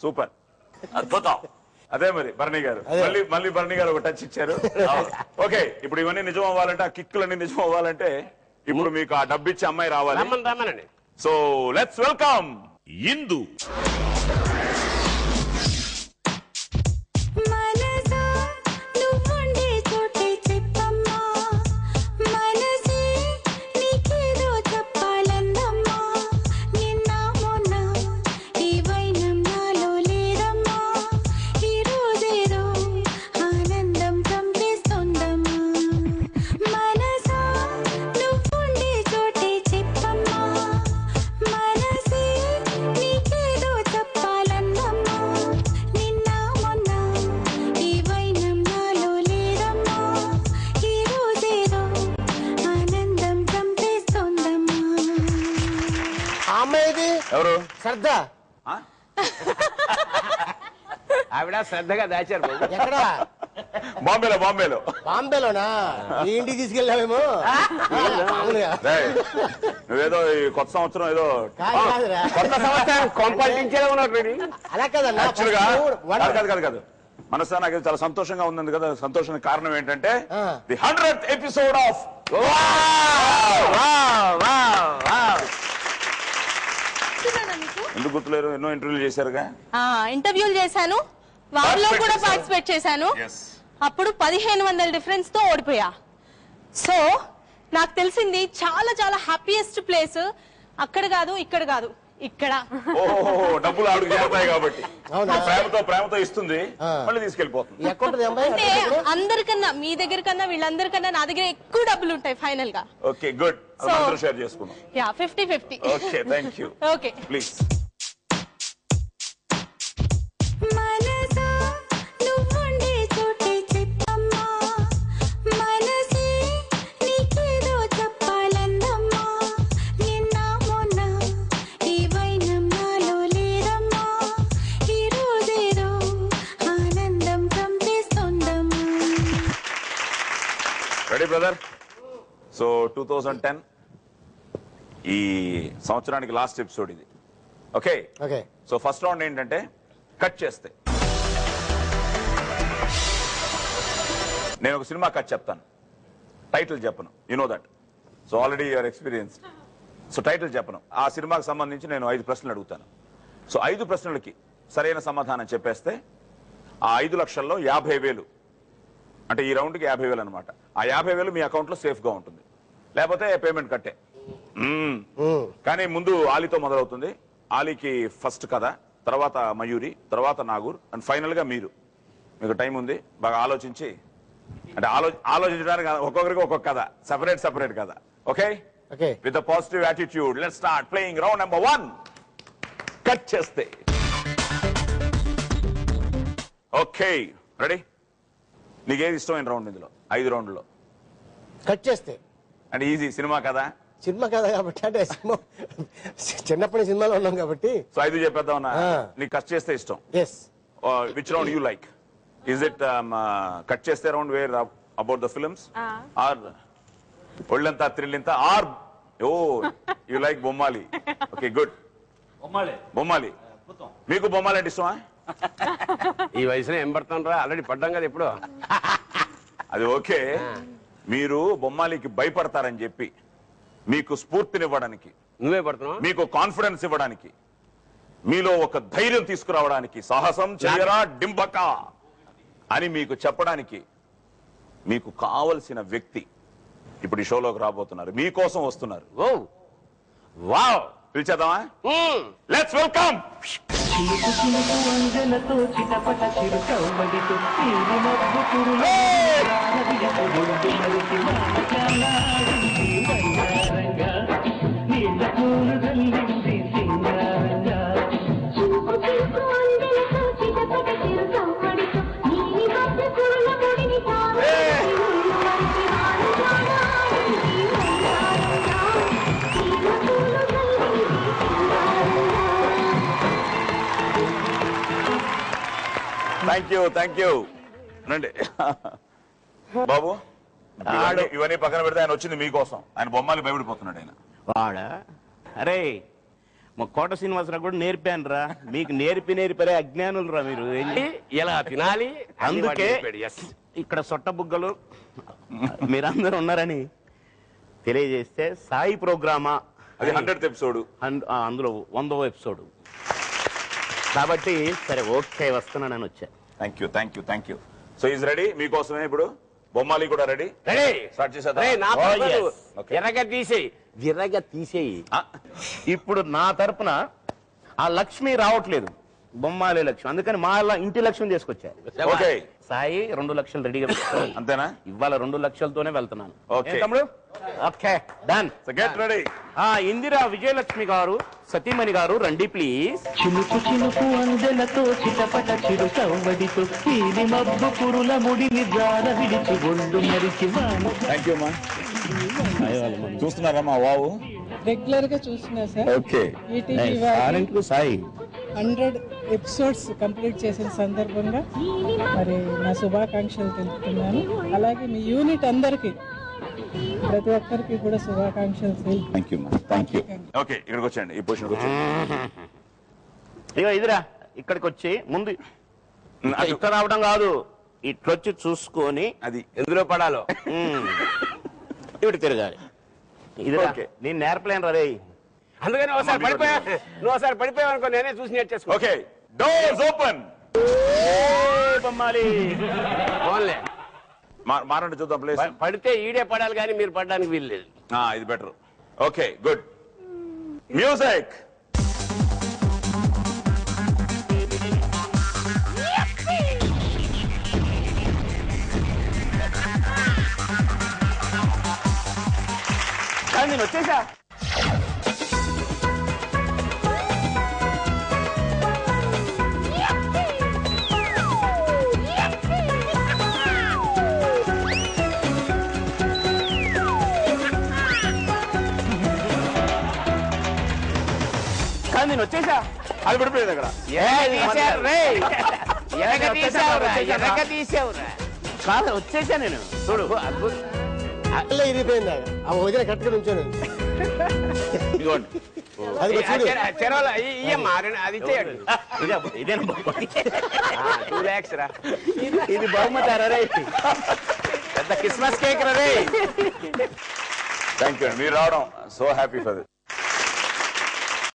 Super, అద్భుతం. అదే మరి భరణి గారు మళ్ళీ భరణి గారు ఒక టచ్ ఇచ్చారు. ఓకే, ఇప్పుడు ఇవన్నీ నిజం అవ్వాలంటే, ఆ కిక్కులన్నీ నిజం అవ్వాలంటే ఇప్పుడు మీకు ఆ డబ్బు ఇచ్చే అమ్మాయి రావాలి. సో లెట్స్ వెల్కమ్ ఇందు. ఎవరు? శ్రద్ధ. ఆవిడ శ్రద్ధగా దాచారు. ఎక్కడ? బాంబేలో. బాంబేలోనా? నీ ఇంటికి తీసుకెళ్ళామేమో. నువ్వేదో ఈ కొత్త సంవత్సరం ఏదో కొత్త సంవత్సరం కొంపల్టించేలా ఉన్నాడు. అలా కదన్నా. కాదు మనసా నాకు చాలా సంతోషంగా ఉంది కదా. సంతోషానికి కారణం ఏంటంటే ది 100th ఎపిసోడ్ ఆఫ్ ఎందుకు గుర్తులేరు? ఎన్నో ఇంటర్వ్యూలు చేశారుగా. ఇంటర్వ్యూలు చేశాను, వారిలో కూడా పార్టిసిపేట్ చేశాను. అప్పుడు 1500 డిఫరెన్స్ తో ఓడిపోయా. సో నాకు తెలిసింది చాలా చాలా హ్యాపీయెస్ట్ ప్లేస్ అక్కడ కాదు, ఇక్కడ కాదు, ఇక్కడ. డబ్బులు ఆవిడకి చేరుతాయి కాబట్టి ప్రేమతో ఇస్తుంది, మళ్ళీ తీసుకెళ్ళిపోతుంది. అంటే అందరికన్నా, మీ దగ్గర కన్నా వీళ్ళందరికన్నా నా దగ్గర ఎక్కువ డబ్బులు ఉంటాయి ఫైనల్ గా. Okay, good. షేర్ చేసుకుందాం. 50-50. Okay, thank you. Okay, please. Ready brother? So 2010 ఈ సంవత్సరానికి లాస్ట్ ఎపిసోడ్ ఇది. ఓకే, సో ఫస్ట్ రౌండ్ ఏంటంటే కట్ చేస్తే నేను ఒక సినిమా కట్ చెప్తాను, టైటిల్ చెప్పను. You know that. So already your experienced. So title చెప్పను. ఆ సినిమాకి సంబంధించి నేను 5 ప్రశ్నలు అడుగుతాను. సో 5 ప్రశ్నలకి సరైన సమాధానం చెప్పేస్తే ఆ 5 లక్షల్లో 50,000, అంటే ఈ రౌండ్కి 50,000 అనమాట. ఆ 50,000 మీ అకౌంట్ లో సేఫ్ గా ఉంటుంది, లేకపోతే పేమెంట్ కట్టే. కానీ ముందు ఆలీతో మొదలవుతుంది. ఆలీకి ఫస్ట్ కథ, తర్వాత మయూరి, తర్వాత నాగూర్, అండ్ ఫైనల్ గా మీరు. మీకు టైం ఉంది, బాగా ఆలోచించి, అంటే ఆలోచించడానికి ఒక్కొక్కరికి ఒక్కొక్క కథ, సెపరేట్ కథ. Okay, with a positive attitude let's start playing round number 1. Cut చేస్తే. Okay, ready? నీకేది ఇష్టమైన రౌండ్ ఇందులో 5 రౌండ్లో? కట్ చేస్తే అంటే ఈజీ. సినిమా కదా కాబట్టి, అంటే చిన్నప్పటి సినిమాలో ఉన్నాం కాబట్టి. సో 5 చెప్పేద్దామన్నా. నీకు కట్ చేస్తే ఇష్టం. Which round you like? Is it cut చేస్తే round where about the films, or ఒళ్ళంతా థ్రిల్లింత, or you like Bommali? Okay, good. Bommali. మీకు బొమ్మాలి అంటే ఇష్టమా? ఈ వయసులో ఏం పడతాను రా, ఆల్రెడీ పడ్డాం కదా ఇప్పుడు. అది ఓకే. మీరు బొమ్మాలికి భయపడతారని చెప్పి మీకు స్ఫూర్తినివ్వడానికి, నువ్వే పడుతున్నావు, మీకు కాన్ఫిడెన్స్ ఇవ్వడానికి, మీలో ఒక ధైర్యం తీసుకురావడానికి, సాహసం చేయరా డింబక అని మీకు చెప్పడానికి మీకు కావలసిన వ్యక్తి ఇప్పుడు ఈ షోలోకి రాబోతున్నారు, మీకోసం వస్తున్నారు. వావ్, పిలిచేద్దామా? Let's welcome. Thank you. రండి బాబు, ఇవన్నీ పక్కన పెడితే ఆయన వచ్చింది మీకోసం. ఆయన బొమ్మలు భయపడిపోతున్నాడు ఆయన. వాడా? అరే, మా కోట శ్రీనివాసరావు కూడా నేర్పాను రా. మీకు నేర్పిరే అజ్ఞానులు రా మీరు. ఇలా తినాలి అందుకే ఇక్కడ సొట్ట బుగ్గలు మీరందరూ ఉన్నారని తెలియజేస్తే సాయి ప్రోగ్రామా అది 100th ఎపిసోడ్, అందులో 100వ ఎపిసోడ్ కాబట్టి సరే ఓకే వస్తున్నానని వచ్చా. Thank you. So is ready మీకోసమే. ఇప్పుడు బొమ్మాలి కూడా రెడీ. స్టార్ట్ చేసేద్దాం. విరగ తీసేయి. ఇప్పుడు నా తరపున ఆ లక్ష్మి రావట్లేదు, బొమ్మాలి లక్ష్మి, అందుకని మా ఇంటి లక్ష్మి తీసుకొచ్చా. ఓకే సాయి 2 లక్షలు రెడీగా పెట్టుకోండి. అంతేనా? ఇవాళ 2 లక్షలతోనే వెళ్తున్నాను. ఓకే తమ్ముడు. Okay done. Get ready. Indira Vijayalakshmi గారు, సతీమణి గారు రండి ప్లీజ్. చిలుకు చిలుకు అందెలతో చిటపట చిరు సవ్వడితో తీరి మబ్బు పురుల ముడిని జార విడిచి ఒళ్ళు మరిచి వాన. థ్యాంక్ యూ అమ్మా. చూస్తున్నారా మా వావు? రెగ్యులర్ గా చూస్తున్నా sir. Okay. ETV Sai 100 episodes complete చేసిన సందర్భంగా మరి నా శుభాకాంక్షలు తెలుపుతున్నాను. అలాగే మీ యూనిట్ అందరికి ప్రతి ఒక్కరికి కూడా శుభాకాంక్షలు థ్యాంక్ యూ. ఓకే ఇక్కడికి వచ్చేయండి, ఈ పొజిషన్కి వచ్చేయండి. ఇగో ఇదిరా ఇక్కడికి వచ్చి ముందు ఇక్కడ రావడం కాదు, ఇట్లొచ్చి చూసుకొని అది ఎందులో పడాలో ఇటు తిరగాలి. ఇది నేను నేర్పలేను రే. అందుకని ఒకసారి పడిపోయా, నువ్వు ఒకసారి పడిపోయావు అనుకో, నేనే చూసి నేర్చేసుకో. Okay doors open. Bommali only మారండి చూద్దాం ప్లేస్. పడితే ఈడే పడాలి కానీ మీరు పడడానికి వీలు లేదు. ఇది బెటర్. Okay good. మ్యూజిక్. కానీ నేను వచ్చేసా. నేను వచ్చేసా. అది పడిపోయింది అక్కడ. కాదు వచ్చేసా నేను. చూడు ఇరిగిపోయింది. ఆ వదిన కరెక్ట్ గా నుంచోను. ఇదిగోండి. అది చూడు. అది ఇచ్చేయండి. ఇదేనా 2 lakhs రా. ఇది బహుమతి రే, పెద్ద Christmas cake ray. Thank you. మీరు రావడం సో హ్యాపీ ఫర్ దిస్.